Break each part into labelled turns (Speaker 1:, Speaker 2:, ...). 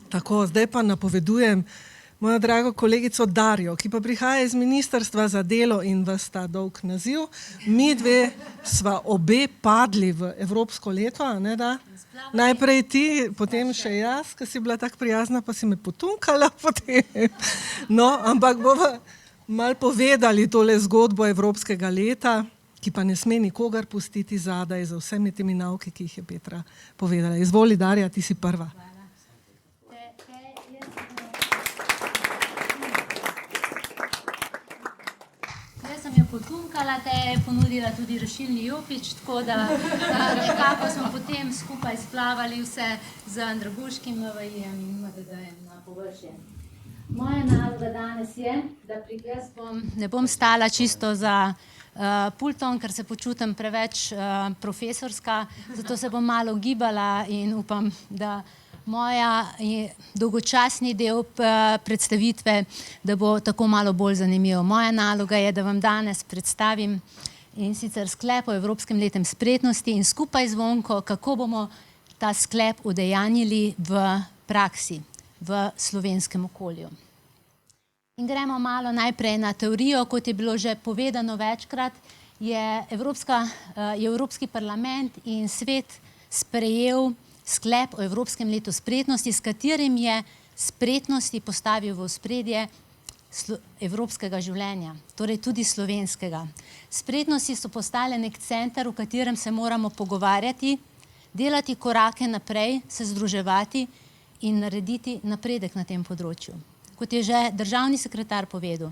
Speaker 1: Tako, zdaj pa napovedujem mojo drago kolegico Darjo, ki pa prihaja iz Ministrstva za delo in ves ta dolg naziv. Mi dve sva obe padli v Evropsko leto, a ne da? Najprej ti, potem še jaz, ki si bila tako prijazna, pa si me potunkala potem. No, ampak bova malo povedali tole zgodbo Evropskega leta, ki pa ne sme nikogar pustiti zadaj za vsemi temi nauki, ki jih je Petra povedala. Izvoli, Darja, ti si prva.
Speaker 2: Potunkala, te je ponudila tudi rešilni jopič, tako da nekako smo potem skupaj splavali vse z Andragoškim MVI-jem in MDD-jem na površje. Moja naloga danes je, da jaz ne bom stala čisto za pultom, ker se počutim preveč profesorska, zato se bom malo gibala in upam, da moja dolgočasni del predstavitve, da bo tako malo bolj zanimivo. Moja naloga je, da vam danes predstavim in sicer sklep o Evropskem letem spretnosti in skupaj z Zvonko, kako bomo ta sklep udejanjili v praksi, v slovenskem okolju. In gremo malo najprej na teorijo, kot je bilo že povedano večkrat, je Evropski parlament in svet sprejel sklep o Evropskem letu spretnosti, s katerim je spretnosti postavil v ospredje evropskega življenja, torej tudi slovenskega. Spretnosti so postale nek center, v katerem se moramo pogovarjati, delati korake naprej, se združevati in narediti napredek na tem področju. Kot je že državni sekretar povedal,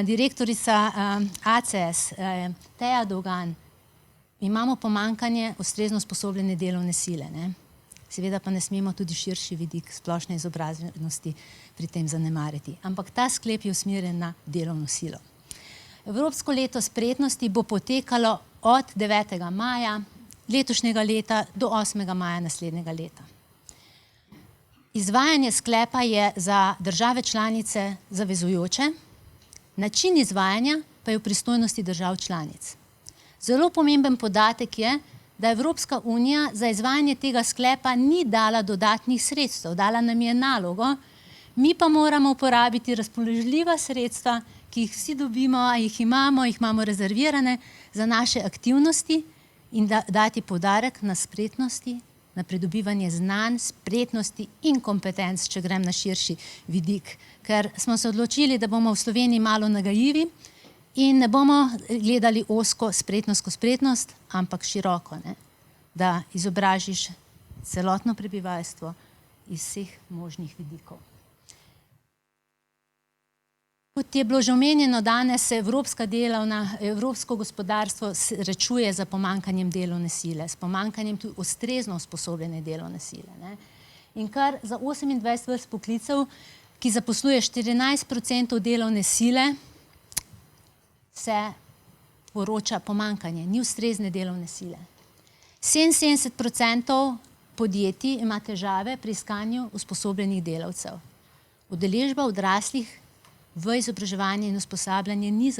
Speaker 2: direktorica ACS, Teja Dolgan, imamo pomanjkanje ustrezno usposobljene delovne sile. Seveda pa ne smemo tudi širši vidik splošne izobraženosti pri tem zanemariti. Ampak ta sklep je usmerjen na delovno silo. Evropsko leto spretnosti bo potekalo od 9. maja letošnjega leta do 8. maja naslednjega leta. Izvajanje sklepa je za države članice zavezujoče, način izvajanja pa je v pristojnosti držav članic. Zelo pomemben podatek je, da Evropska unija za izvajanje tega sklepa ni dala dodatnih sredstev, dala nam je nalogo, mi pa moramo uporabiti razpoložljiva sredstva, ki jih vsi dobimo, jih imamo rezervirane za naše aktivnosti in dati poudarek na spretnosti, na pridobivanje znanj, spretnosti in kompetenc, če grem na širši vidik. Ker smo se odločili, da bomo v Sloveniji malo nagajivi, in ne bomo gledali ozko spretnost, ampak široko, da izobražiš celotno prebivalstvo iz vseh možnih vidikov. Kot je bilo že omenjeno, danes se evropsko gospodarstvo srečuje z pomanjkanjem delovne sile, s pomanjkanjem tudi ustrezno usposobljene delovne sile. In kar za 28 vrst poklicev, ki zaposluje 14% delovne sile, se poroča pomanjkanje, ni ustrezne delovne sile. 77% podjetij ima težave pri iskanju usposobljenih delavcev. Udeležba odraslih v izobraževanje in usposabljanje ni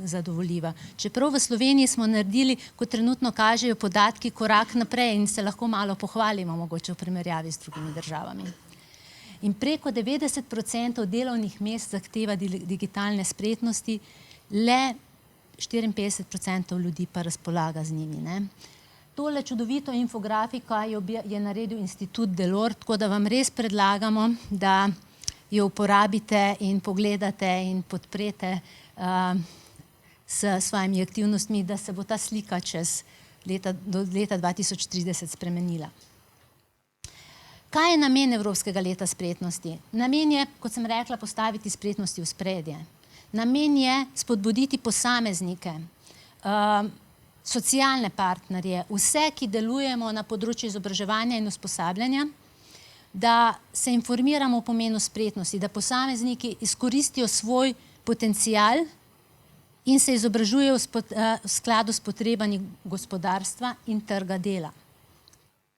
Speaker 2: zadovoljiva. Čeprav v Sloveniji smo naredili, kot trenutno kažejo podatki, korak naprej in se lahko malo pohvalimo, mogoče v primerjavi z drugimi državami. In preko 90% delovnih mest zahteva digitalne spretnosti, le 54% ljudi pa razpolaga z njimi. Tole čudovito infografiko je naredil Institut Delors, tako da vam res predlagamo, da jo uporabite in pogledate in podprete s svojimi aktivnostmi, da se bo ta slika do leta 2030 spremenila. Kaj je namen Evropskega leta spretnosti? Namen je, kot sem rekla, postaviti spretnosti v spredje. Namen je spodbuditi posameznike, socialne partnerje, vse, ki delujemo na področju izobraževanja in usposabljanja, da se informiramo o pomenu spretnosti, da posamezniki izkoristijo svoj potencial in se izobražujejo v skladu s potrebami gospodarstva in trga dela.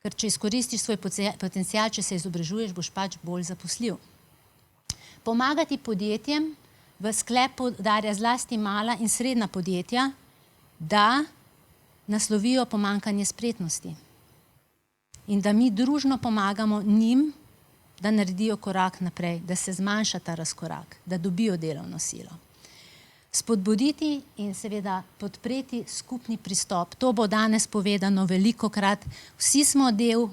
Speaker 2: Ker če izkoristiš svoj potencial, če se izobražuješ, boš pač bolj zaposljiv. Pomagati podjetjem v sklepu poudarja zlasti mala in srednja podjetja, da naslovijo pomanjkanje spretnosti. In da mi družno pomagamo njim, da naredijo korak naprej, da se zmanjša ta razkorak, da dobijo delovno silo. Spodbuditi in seveda podpreti skupni pristop. To bo danes povedano velikokrat. Vsi smo del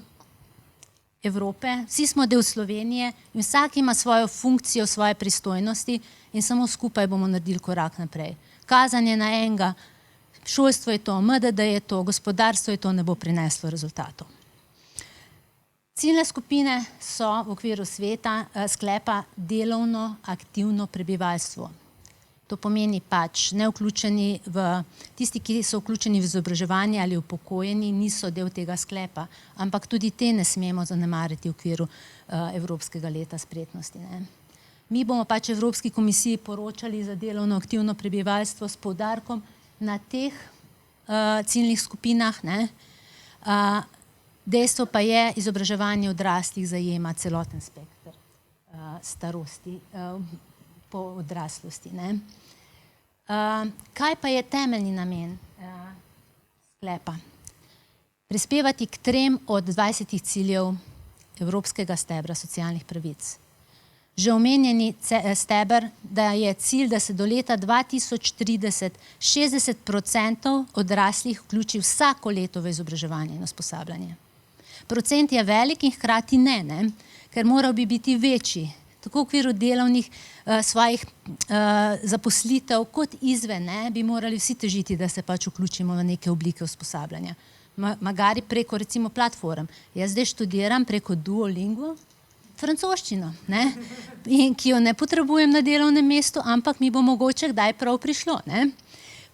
Speaker 2: Evrope, vsi smo del Slovenije in vsak ima svojo funkcijo, svoje pristojnosti in samo skupaj bomo naredili korak naprej. Kazanje na enega, šolstvo je to, MDD je to, gospodarstvo je to, ne bo prineslo rezultatov. Ciljne skupine so v okviru sklepa delovno aktivno prebivalstvo. To pomeni pač nevključeni tisti, ki so vključeni v izobraževanje ali upokojeni, niso del tega sklepa, ampak tudi te ne smemo zanemariti v okviru Evropskega leta spretnosti. Mi bomo pač Evropski komisiji poročali za delovno aktivno prebivalstvo s poudarkom na teh ciljnih skupinah. Dejstvo pa je, izobraževanje odraslih zajema celoten spekter starosti po odraslosti. Kaj pa je temeljni namen sklepa? Prispevati k 3 od 20 ciljev Evropskega stebra socialnih pravic. Že omenjeni steber, da je cilj, da se do leta 2030 60% odraslih vključi vsako leto v izobraževanje in usposabljanje. Procent je velik in hkrati ne, ker moral bi biti večji, tako v okviru delovnih svojih zaposlitev kot izven, bi morali vsi težiti, da se pač vključimo v neke oblike usposabljanja. Magari preko recimo platform. Jaz zdaj študiram preko Duolingo francoščino, ki jo ne potrebujem na delovnem mestu, ampak mi bo mogoče kdaj prav prišlo.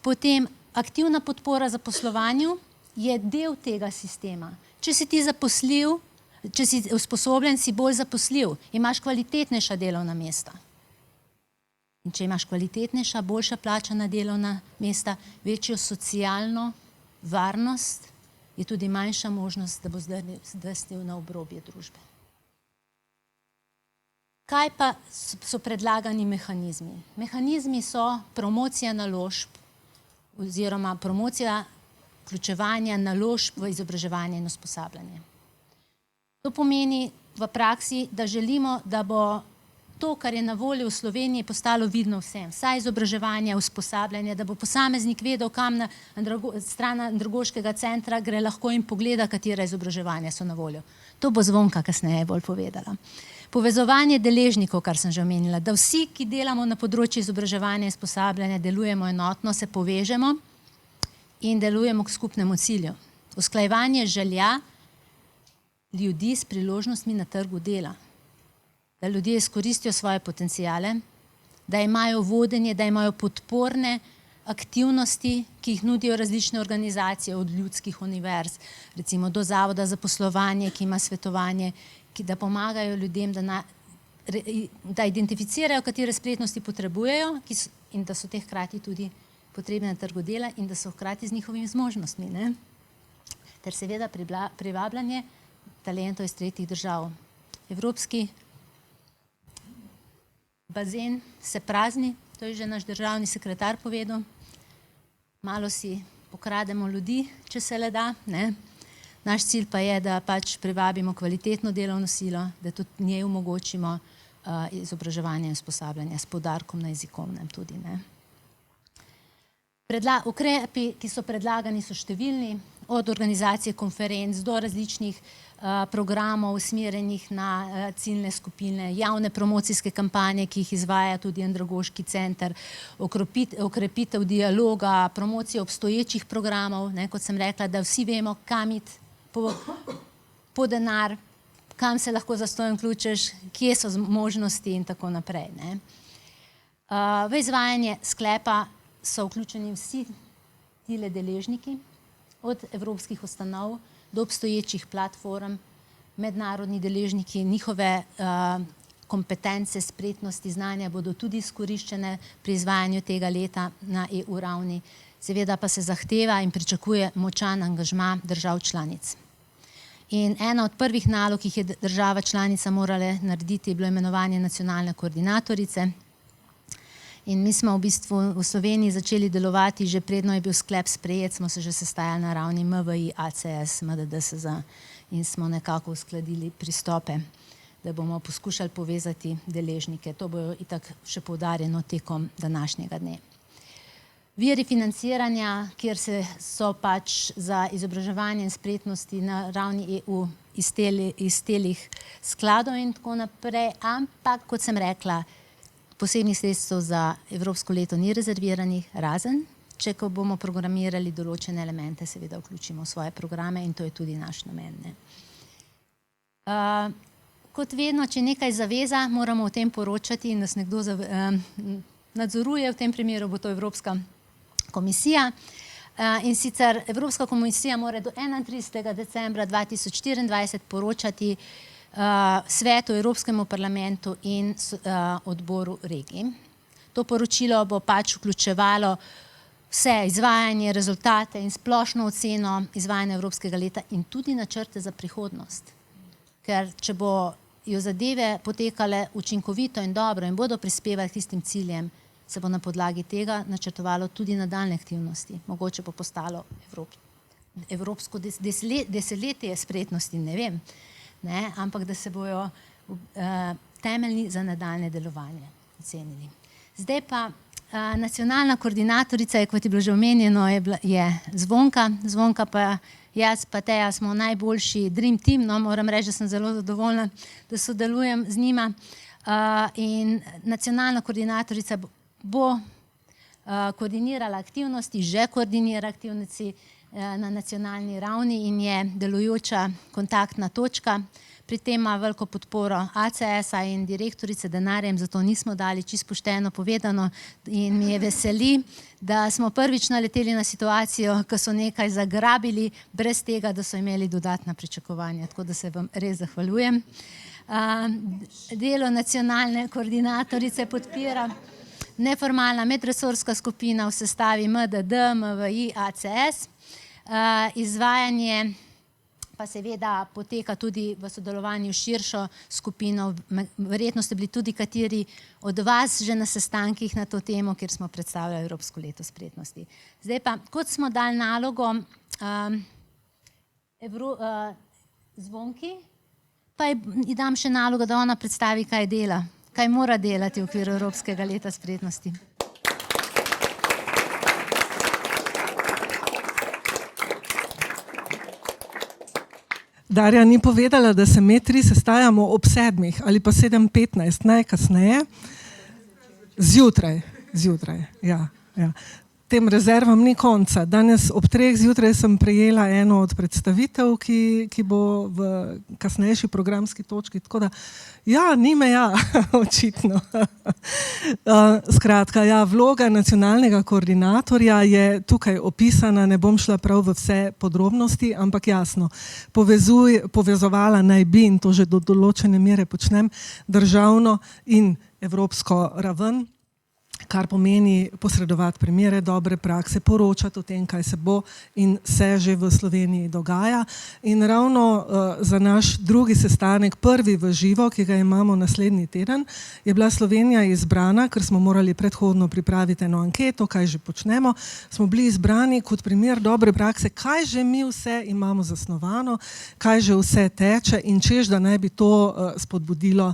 Speaker 2: Potem aktivna podpora zaposlovanju je del tega sistema. Če si ti zaposljiv, če si usposobljen, si bolj zaposljiv, imaš kvalitetnejša delovna mesta. In če imaš kvalitetnejša, boljša plačana delovna mesta, večjo socialno varnost, je tudi manjša možnost, da bo zdrsnil na obrobje družbe. Kaj pa so predlagani mehanizmi? Mehanizmi so promocija naložb oziroma promocija vključevanja naložb v izobraževanje in usposabljanje. To pomeni v praksi, da želimo, da bo to, kar je na voljo v Sloveniji, postalo vidno vsem. Vsaj izobraževanje, usposabljanje, da bo posameznik vedel, kam na stran Andragoškega centra gre lahko in pogleda, katera izobraževanja so na voljo. To bo Zvonka kasneje bolj povedala. Povezovanje deležnikov, kar sem že omenila, da vsi, ki delamo na področju izobraževanja in usposabljanja, delujemo enotno, se povežemo in delujemo k skupnemu cilju. Usklajevanje želja ljudi s priložnostmi na trgu dela. Da ljudje izkoristijo svoje potencijale, da imajo vodenje, da imajo podporne aktivnosti, ki jih nudijo različne organizacije, od ljudskih univerz, recimo do Zavoda za poslovanje, ki ima svetovanje, da pomagajo ljudem, da identificirajo, katere spretnosti potrebujejo in da so te hkrati tudi potrebne na trgu dela in da so hkrati z njihovimi zmožnostmi. Ter seveda privabljanje talentov iz tretjih držav. Evropski bazen se prazni, to je že naš državni sekretar povedal. Malo si pokrademo ljudi, če se le da. Naš cilj pa je, da pač privabimo kvalitetno delovno silo, da tudi njej omogočimo izobraževanje in usposabljanje s poudarkom na jezikovnem tudi. Ukrepi, ki so predlagani, so številni, od organizacije konferenc do različnih programov usmerjenih na ciljne skupine, javne promocijske kampanje, ki jih izvaja tudi Andragoški center, okrepitev dialoga, promocija obstoječih programov, kot sem rekla, da vsi vemo, kam iti po denar, kam se lahko zastonj vključiš, kje so možnosti in tako naprej. V izvajanje sklepa so vključeni vsi tile deležniki, od evropskih ustanov do obstoječih platform, mednarodni deležniki, njihove kompetence, spretnosti, znanja bodo tudi izkoriščene pri izvajanju tega leta na EU ravni. Seveda pa se zahteva in pričakuje močan angažma držav članic. In ena od prvih nalog, ki jih je država članica morala narediti, je bilo imenovanje nacionalne koordinatorice. In mi smo v bistvu v Sloveniji začeli delovati, že predno je bil sklep sprejet, smo se že sestajali na ravni MVI, ACS, MDDSZ in smo nekako uskladili pristope da bomo poskušali povezati deležnike. To bo itak še poudarjeno tekom današnjega dne. Viri financiranja, kjer so pač za izobraževanje in spretnosti na ravni EU iz telih skladov in tako naprej, ampak, kot sem rekla, posebnih sredstev za evropsko leto ni rezerviranih, razen, če ko bomo programirali določene elemente, seveda vključimo v svoje programe in to je tudi naš namen. Kot vedno, če nekaj zaveza, moramo o tem poročati in nas nekdo nadzoruje, v tem primeru bo to Evropska komisija. In sicer Evropska komisija mora do 31. decembra 2024 poročati Svetu, Evropskemu parlamentu in odboru regij. To poročilo bo pač vključevalo vse izvajanje, rezultate in splošno oceno izvajanja Evropskega leta in tudi načrte za prihodnost. Ker če bojo zadeve potekale učinkovito in dobro in bodo prispevali k tistim ciljem, se bo na podlagi tega načrtovalo tudi nadaljnje aktivnosti. Mogoče bo postalo evropsko desetletje spretnosti, ne vem, ampak da se bojo temeljni za nadaljnje delovanje ocenili. Zdaj pa nacionalna koordinatorica, kot je bilo že omenjeno, je Zvonka. Zvonka pa jaz pa Teja smo najboljši dream team, moram reči, da sem zelo zadovoljna, da sodelujem z njima. In nacionalna koordinatorica bo koordinirala aktivnosti, že koordinira aktivnosti na nacionalni ravni in je delujoča kontaktna točka. Pri tem ima veliko podporo ACS-a in direktorice denarjem, zato nismo dali čisto pošteno povedano in mi je veseli, da smo prvič naleteli na situacijo, ko so nekaj zagrabili, brez tega, da so imeli dodatna pričakovanja. Tako da se vam res zahvaljujem. Delo nacionalne koordinatorice podpira neformalna medresorska skupina v sestavi MDD, MVI, ACS. Izvajanje pa seveda poteka tudi v sodelovanju s širšo skupino. Verjetno ste bili tudi kateri od vas že na sestankih na to temo, kjer smo predstavljali Evropsko leto spretnosti. Zdaj pa, kot smo dali nalogo Zvonki, pa ji dam še nalogo, da ona predstavi, kaj dela. Kaj mora delati v okviru Evropskega leta spretnosti?
Speaker 1: Darja ni povedala, da se mi 3 sestajamo ob 7 ali pa 7:15, najkasneje. Zjutraj, ja. Tem rezervam ni konca. Danes ob 3 zjutraj sem prejela eno od predstavitev, ki bo v kasnejši programski točki, tako da ja, ni meja, očitno. Skratka, ja, vloga nacionalnega koordinatorja je tukaj opisana, ne bom šla prav v vse podrobnosti, ampak jasno, povezovala naj bi, in to že do določene mere počnem, državno in evropsko raven, kar pomeni posredovati primere dobre prakse, poročati o tem, kaj se bo in se že v Sloveniji dogaja. In ravno za naš drugi sestanek, prvi v živo, ki ga imamo naslednji teden, je bila Slovenija izbrana, ker smo morali predhodno pripraviti eno anketo, kaj že počnemo, smo bili izbrani kot primer dobre prakse, kaj že mi vse imamo zasnovano, kaj že vse teče in češ, da naj bi to spodbudilo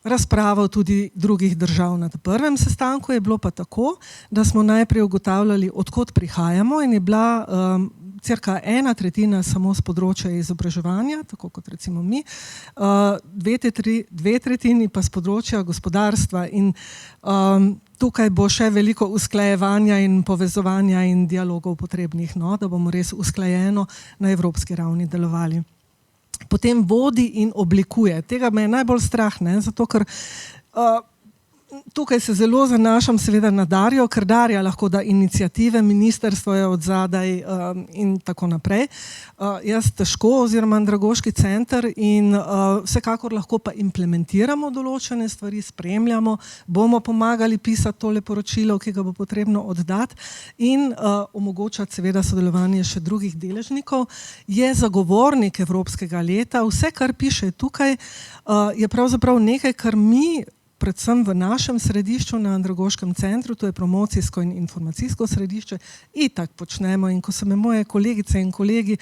Speaker 1: razpravo tudi drugih držav. Na prvem sestanku je bilo pa tako, da smo najprej ugotavljali, odkot prihajamo, in je bila cirka 1/3 samo z področja izobraževanja, tako kot recimo mi, 2/3 pa z področja gospodarstva. In tukaj bo še veliko usklajevanja in povezovanja in dialogov potrebnih, da bomo res usklajeno na evropski ravni delovali. Potem vodi in oblikuje. Tega me je najbolj strah, zato ker tukaj se zelo zanašam seveda na Darjo, ker Darja lahko da iniciative, ministrstvo je od zadaj in tako naprej. Jaz težko, oziroma Andragoški center, in vsekakor lahko pa implementiramo določene stvari, spremljamo, bomo pomagali pisati tole poročilo, ki ga bo potrebno oddati, in omogočati seveda sodelovanje še drugih deležnikov. Je zagovornik Evropskega leta, vse, kar piše tukaj, je pravzaprav nekaj, kar mi predvsem v našem središču na Andragoškem centru, to je promocijsko in informacijsko središče, itak počnemo. In ko so me moje kolegice in kolegi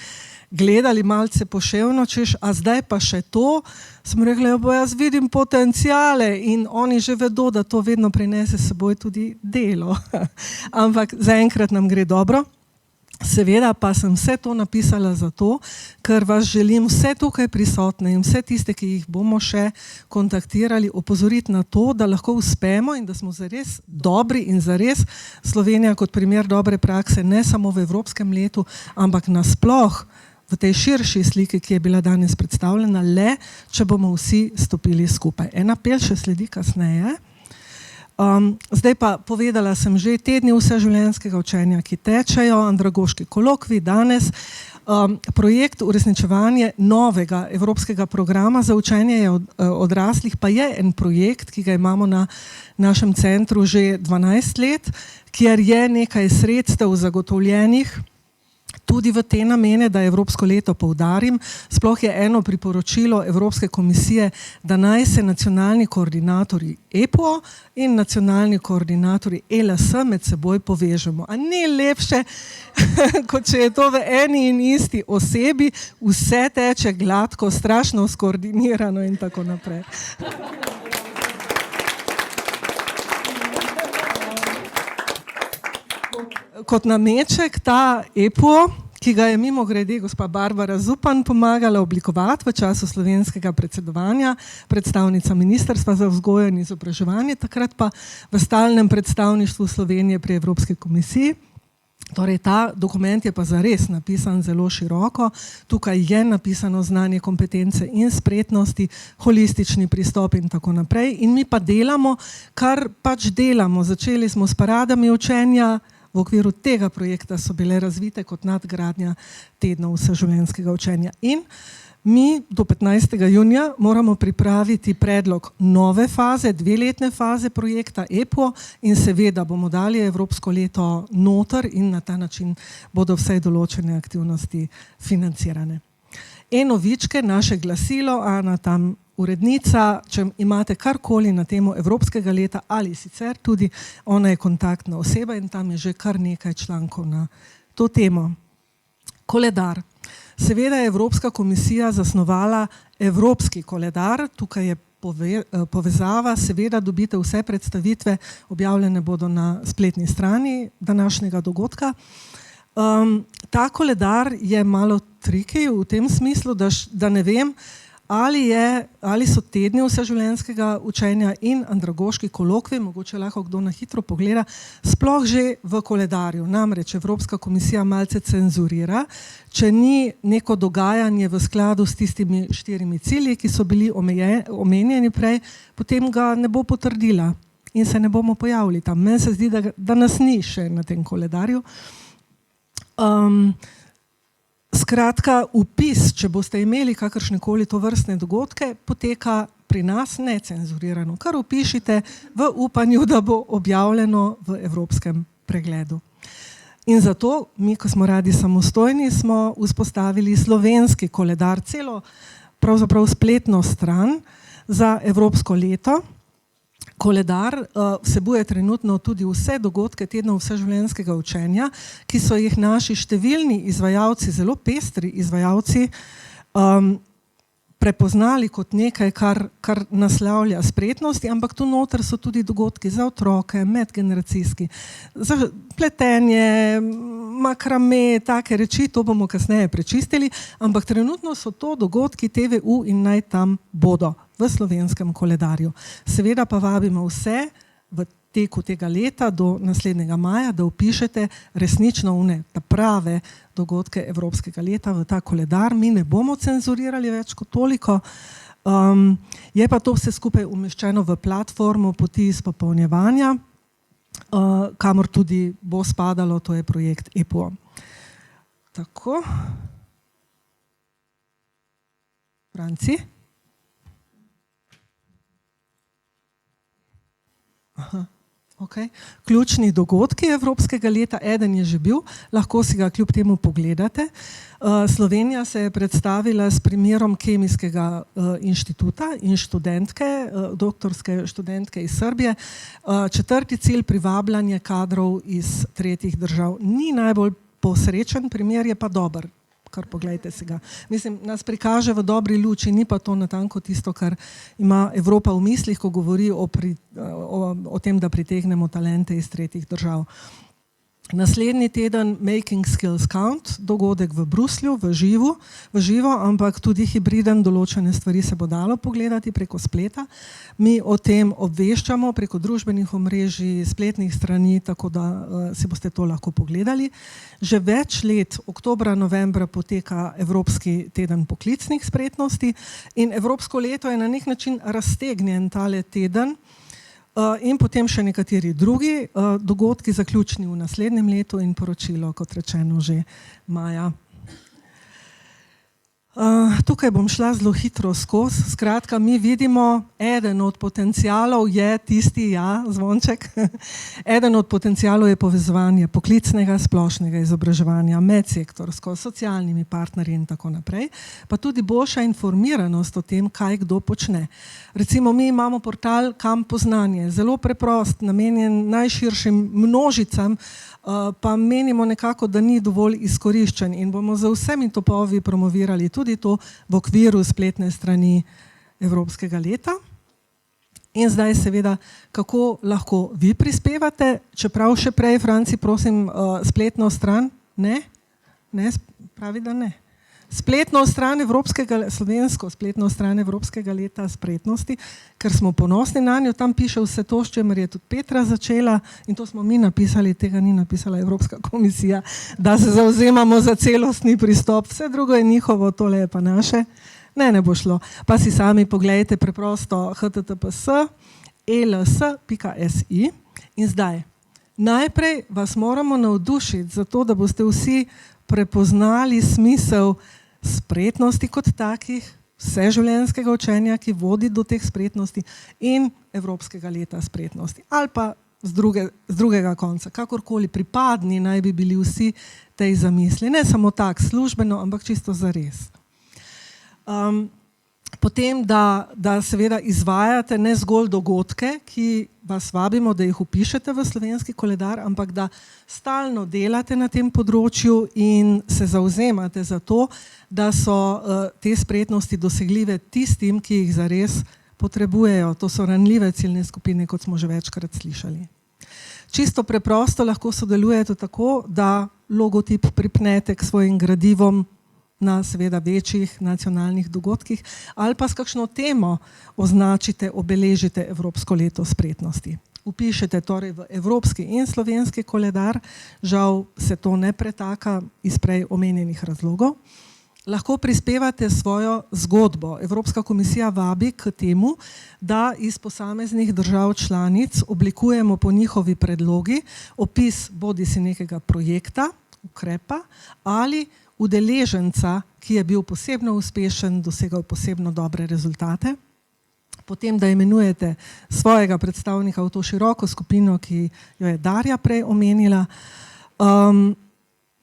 Speaker 1: gledali malce poševno, češ, a zdaj pa še to, sem rekla, ja, jaz vidim potenciale in oni že vedo, da to vedno prinese s seboj tudi delo. Ampak zaenkrat nam gre dobro. Seveda pa sem vse to napisala zato, ker vas želim vse tukaj prisotne in vse tiste, ki jih bomo še kontaktirali, opozoriti na to, da lahko uspemo in da smo zares dobri in zares Slovenija kot primer dobre prakse ne samo v Evropskem letu, ampak nasploh v tej širši sliki, ki je bila danes predstavljena, le če bomo vsi stopili skupaj. En apel še sledi kasneje. Zdaj pa povedala sem že tedni vseživljenjskega učenja, ki tečejo, andragoški kolokvij danes. Projekt uresničevanje novega evropskega programa za učenje odraslih pa je en projekt, ki ga imamo na našem centru že 12 let, kjer je nekaj sredstev zagotovljenih tudi v te namene, da Evropsko leto poudarim. Sploh je eno priporočilo Evropske komisije, da naj se nacionalni koordinatorji EPO in nacionalni koordinatorji ELS med seboj povežemo. A ni lepše, kot če je to v eni in isti osebi, vse teče gladko, strašno skoordinirano in tako naprej. Kot nameček ta EPO, ki ga je mimogrede gospa Barbara Zupan pomagala oblikovati v času slovenskega predsedovanja, predstavnica Ministrstva za vzgojo in izobraževanje, takrat pa v stalnem predstavništvu Slovenije pri Evropski komisiji. Torej, ta dokument je pa zares napisan zelo široko. Tukaj je napisano znanje, kompetence in spretnosti, holistični pristop in tako naprej. In mi pa delamo, kar pač delamo. Začeli smo s paradami učenja. V okviru tega projekta so bile razvite kot nadgradnja tednov vseživljenjskega učenja. In mi do 15. junija moramo pripraviti predlog nove faze, 2-letne faze projekta EPO in seveda bomo dali Evropsko leto noter in na ta način bodo vse določene aktivnosti financirane. Enovičke, naše glasilo, Ana tam urednica, če imate karkoli na temo Evropskega leta ali sicer tudi, ona je kontaktna oseba in tam je že kar nekaj člankov na to temo. Koledar. Seveda je Evropska komisija zasnovala Evropski koledar, tukaj je povezava, seveda dobite vse predstavitve, objavljene bodo na spletni strani današnjega dogodka. Ta koledar je malo tricky v tem smislu, da ne vem, ali so tedni vseživljenjskega učenja in andragoški kolokvij, mogoče lahko kdo na hitro pogleda, sploh že v koledarju. Namreč Evropska komisija malce cenzurira, če ni neko dogajanje v skladu s tistimi 4 cilji, ki so bili omenjeni prej, potem ga ne bo potrdila in se ne bomo pojavili tam. Meni se zdi, da nas ni še na tem koledarju. Skratka, vpis, če boste imeli kakršnekoli tovrstne dogodke, poteka pri nas necenzurirano. Kar vpišite v upanju, da bo objavljeno v Evropskem pregledu. In zato mi, ko smo radi samostojni, smo vzpostavili slovenski koledar, celo pravzaprav spletno stran za Evropsko leto. Koledar vsebuje trenutno tudi vse dogodke tednov vseživljenjskega učenja, ki so jih naši številni izvajalci, zelo pestri izvajalci, prepoznali kot nekaj, kar naslavlja spretnosti, ampak tu noter so tudi dogodki za otroke, medgeneracijski, za pletenje, makrame, take reči, to bomo kasneje prečistili, ampak trenutno so to dogodki TVU in naj tam bodo v slovenskem koledarju. Seveda pa vabimo vse v teku tega leta do naslednjega maja, da vpišete resnično prave dogodke Evropskega leta v ta koledar. Mi ne bomo cenzurirali več kot toliko. Je pa to vse skupaj umeščeno v platformo poti izpopolnjevanja, kamor tudi bo spadalo, to je projekt EPO. Tako. Franci? Aha. Okay. Ključni dogodki Evropskega leta, eden je že bil, lahko si ga kljub temu pogledate. Slovenija se je predstavila s primerom Kemijskega inštituta in študentke, doktorske študentke iz Srbije. 4. cilj, privabljanje kadrov iz tretjih držav. Ni najbolj posrečen primer, je pa dober. Kar poglejte si ga. Mislim, nas prikaže v dobri luči, ni pa to natanko tisto, kar ima Evropa v mislih, ko govori o tem, da pritegnemo talente iz tretjih držav. Naslednji teden Making Skills Count, dogodek v Bruslju, v živo, ampak tudi hibriden, določene stvari se bo dalo pogledati preko spleta. Mi o tem obveščamo preko družbenih omrežij, spletnih strani, tako da si boste to lahko pogledali. Že več let, oktobra, novembra, poteka Evropski teden poklicnih spretnosti in Evropsko leto je na nek način raztegnjen tale teden. In potem še nekateri drugi dogodki, zaključni v naslednjem letu in poročilo, kot rečeno, že maja. Tukaj bom šla zelo hitro skozi. Skratka, mi vidimo, eden od potencialov je tisti, Zvonček, eden od potencialov je povezovanje poklicnega, splošnega izobraževanja, medsektorsko, s socialnimi partnerji in tako naprej, pa tudi boljša informiranost o tem, kaj kdo počne. Recimo, mi imamo portal Kampo znanje, zelo preprost, namenjen najširšim množicam, pa menimo nekako, da ni dovolj izkoriščen in bomo z vsemi topovi promovirali tudi to v okviru spletne strani Evropskega leta. In zdaj seveda, kako lahko vi prispevate, čeprav še prej, Franci, prosim, spletno stran, ne, pravi, da ne. Spletno stran slovensko spletno stran Evropskega leta spretnosti, ker smo ponosni na njo, tam piše vse to, s čemer je tudi Petra začela in to smo mi napisali, tega ni napisala Evropska komisija, da se zavzemamo za celostni pristop, vse drugo je njihovo, tole je pa naše. Ne bo šlo. Pa si sami pogledajte preprosto https://els.si in zdaj. Najprej vas moramo navdušiti za to, da boste vsi prepoznali smisel spretnosti kot takih, vseživljenjskega učenja, ki vodi do teh spretnosti in Evropskega leta spretnosti. Ali pa z drugega konca, kakorkoli pripadni naj bi bili vsi tej zamisli. Ne samo tak službeno, ampak čisto zares. Potem, da seveda izvajate ne zgolj dogodke, ki vas vabimo, da jih vpišete v slovenski koledar, ampak da stalno delate na tem področju in se zavzemate za to, da so te spretnosti dosegljive tistim, ki jih zares potrebujejo. To so ranljive ciljne skupine, kot smo že večkrat slišali. Čisto preprosto lahko sodelujete tako, da logotip pripnete k svojim gradivom na seveda večjih nacionalnih dogodkih ali pa s kakšno temo označite, obeležite Evropsko leto spretnosti. Vpišete torej v evropski in slovenski koledar, žal se to ne pretaka iz prej omenjenih razlogov. Lahko prispevate svojo zgodbo. Evropska komisija vabi k temu, da iz posameznih držav članic oblikujemo po njihovi predlogi opis bodisi nekega projekta, ukrepa ali udeleženca, ki je bil posebno uspešen, dosegal posebno dobre rezultate. Potem, da imenujete svojega predstavnika v to široko skupino, ki jo je Darja prej omenila,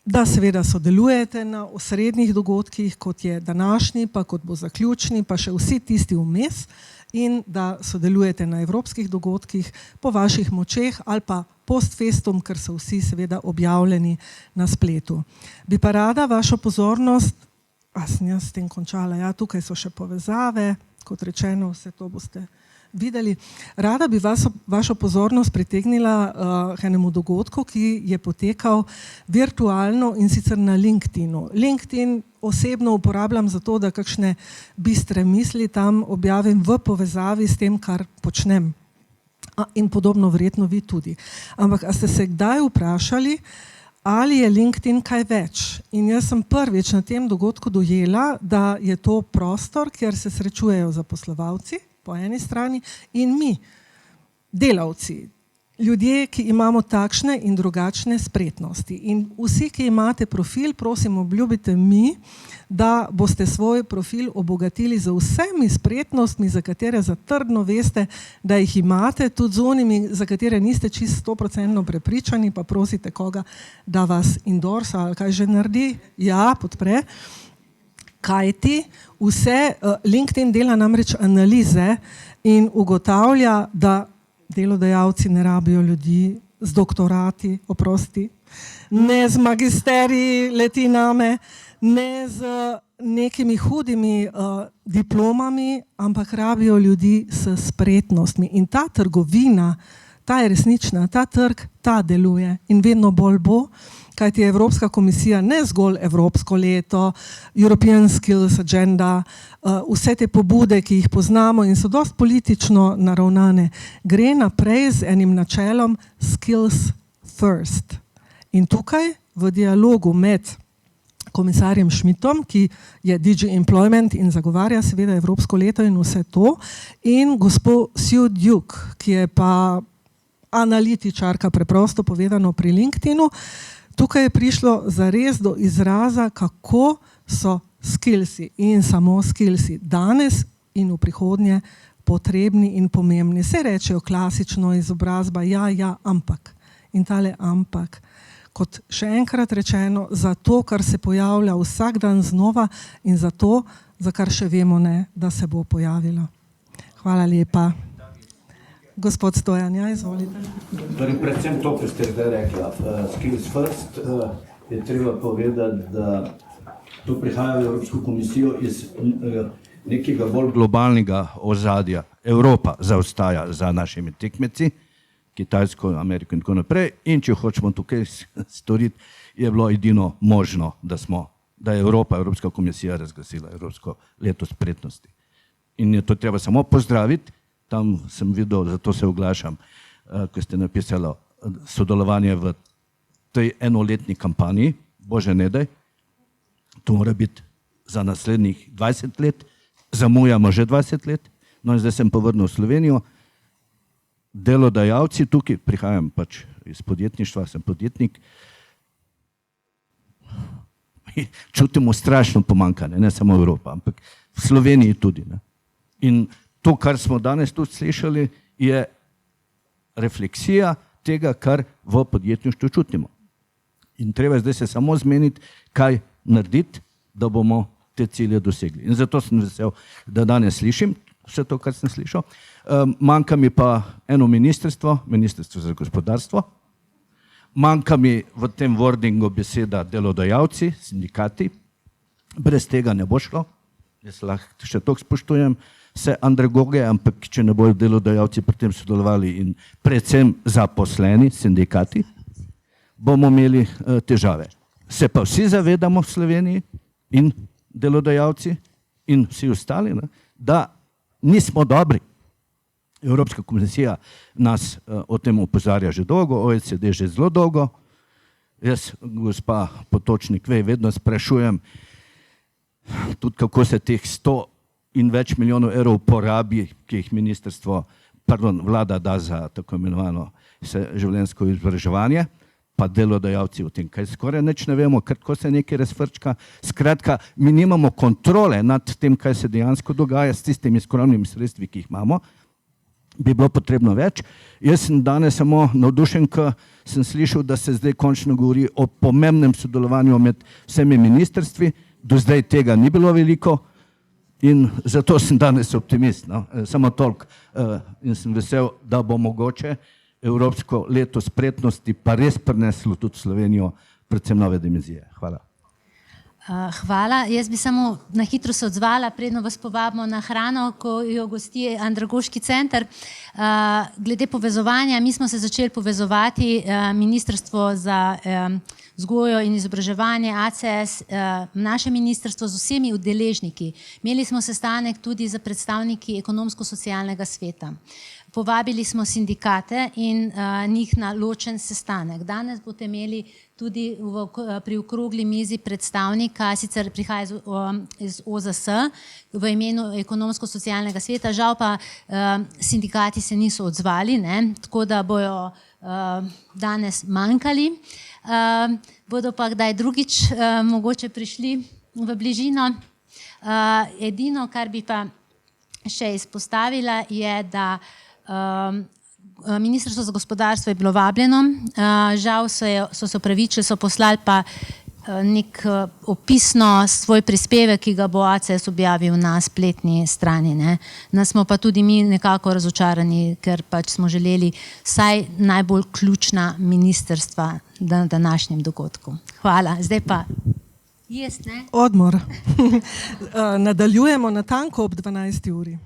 Speaker 1: da seveda sodelujete na osrednjih dogodkih, kot je današnji, pa kot bo zaključni, pa še vsi tisti vmes, in da sodelujete na evropskih dogodkih po vaših močeh ali pa post festum, ker so vsi seveda objavljeni na spletu. Bi pa rada vašo pozornost, sem jaz s tem končala, tukaj so še povezave, kot rečeno, vse to boste videli. Rada bi vašo pozornost pritegnila k enemu dogodku, ki je potekal virtualno in sicer na LinkedInu. LinkedIn osebno uporabljam zato, da kakšne bistre misli tam objavim v povezavi s tem, kar počnem. In podobno verjetno vi tudi. Ampak a ste se kdaj vprašali, ali je LinkedIn kaj več? In jaz sem prvič na tem dogodku dojela, da je to prostor, kjer se srečujejo zaposlovalci po eni strani in mi, delavci, ljudje, ki imamo takšne in drugačne spretnosti. In vsi, ki imate profil, prosim, obljubite mi, da boste svoj profil obogatili z vsemi spretnostmi, za katere zatrdno veste, da jih imate, tudi z onimi, za katere niste čisto 100% prepričani, pa prosite koga, da vas endorsa ali kaj že naredi, ja, podpre. Kajti LinkedIn dela namreč analize in ugotavlja, da delodajalci ne rabijo ljudi z doktorati, oprosti, ne z magisteriji, leti name, ne z nekimi hudimi diplomami, ampak rabijo ljudi s spretnostmi. In ta trgovina, ta je resnična, ta trg, ta deluje in vedno bolj bo, kajti Evropska komisija ne zgolj Evropsko leto, European Skills Agenda, vse te pobude, ki jih poznamo in so dosti politično naravnane, gre naprej z enim načelom skills first. In tukaj v dialogu med komisarjem Schmidtom, ki je DG Employment in zagovarja seveda Evropsko leto in vse to, in gospod Sue Duke, ki je pa analitičarka, preprosto povedano, pri LinkedInu. Tukaj je prišlo zares do izraza, kako so skillsi in samo skillsi danes in v prihodnje potrebni in pomembni. Se rečejo klasično izobrazba, ja, ampak. In tale ampak, kot še enkrat rečeno, za to, kar se pojavlja vsak dan znova in za to, za kar še vemo ne, da se bo pojavilo. Hvala lepa. Gospod Stojan, ja, izvolite.
Speaker 3: Predvsem to, kar ste zdaj rekla, skills first, je treba povedati, da to prihaja v Evropsko komisijo iz nekega bolj globalnega ozadja. Evropa zaostaja za našimi tekmeci, Kitajsko, Ameriko in tako naprej, in če hočemo tukaj storiti, je bilo edino možno, da je Evropska komisija razglasila Evropsko leto spretnosti. In je to treba samo pozdraviti. Tam sem videl, zato se oglašam, ko ste napisali sodelovanje v tej enoletni kampanji, Bože ne daj, to mora biti za naslednjih 20 let, zamujamo že 20 let, no in zdaj sem povrnil v Slovenijo. Delodajalci tukaj, prihajam pač iz podjetništva, sem podjetnik, čutimo strašno pomanjkanje, ne samo Evropa, ampak v Sloveniji tudi. Ne. In to, kar smo danes tudi slišali, je refleksija tega, kar v podjetništvu čutimo. In treba zdaj se samo zmeniti, kaj narediti, da bomo te cilje dosegli. In zato sem vesel, da danes slišim vse to, kar sem slišal. Manjka mi pa eno ministrstvo, Ministrstvo za gospodarstvo. Manjka mi v tem wordingu beseda delodajalci, sindikati. Brez tega ne bo šlo. Jaz lahko še toliko spoštujem vse andragoge, ampak če ne bojo delodajalci pri tem sodelovali in predvsem zaposleni, sindikati, bomo imeli težave. Se pa vsi zavedamo v Sloveniji in delodajalci in vsi ostali, ne, da nismo dobri. Evropska komisija nas o tem opozarja že dolgo, OECD že zelo dolgo. Jaz, gospa Potočnik, vedno sprašujem, tudi kako se teh 100 in več milijonov evrov porabi, ki jih vlada da za tako imenovano življenjsko izobraževanje, pa delodajalci o tem, kaj skoraj nič ne vemo, kako se nekaj razfrčka. Skratka, mi nimamo kontrole nad tem, kaj se dejansko dogaja s tistimi skromnimi sredstvi, ki jih imamo. Bi bilo potrebno več. Jaz sem danes samo navdušen, ko sem slišal, da se zdaj končno govori o pomembnem sodelovanju med vsemi ministrstvi. Do zdaj tega ni bilo veliko in zato sem danes optimist. No? Samo toliko. In sem vesel, da bo mogoče Evropsko leto spretnosti pa res prineslo tudi Slovenijo, predvsem nove dimenzije. Hvala.
Speaker 2: Hvala. Jaz bi samo na hitro se odzvala, predno vas povabimo na hrano, ko jo gosti Andragoški center. Glede povezovanja, mi smo se začeli povezovati Ministrstvo za vzgojo in izobraževanje, ACS, naše ministrstvo z vsemi udeležniki. Imeli smo sestanek tudi za predstavniki ekonomsko-socialnega sveta. povabili smo sindikate in njih na ločen sestanek. Danes boste imeli tudi pri okrogli mizi predstavnika, sicer prihaja iz OZS v imenu ekonomsko-socialnega sveta, žal pa sindikati se niso odzvali, ne, tako da bojo danes manjkali. Bodo pa kdaj drugič mogoče prišli v bližino. Edino, kar bi pa še izpostavila, je, da Ministrstvo za gospodarstvo je bilo vabljeno, žal so se opravičili, so poslali pa nek opisno svoj prispevek, ki ga bo ACS objavil na spletni strani, ne. Nas smo pa tudi mi nekako razočarani, ker pač smo želeli vsaj najbolj ključna ministrstva na današnjem dogodku. Hvala, zdaj pa
Speaker 1: Odmor. Nadaljujemo natanko ob 12. uri.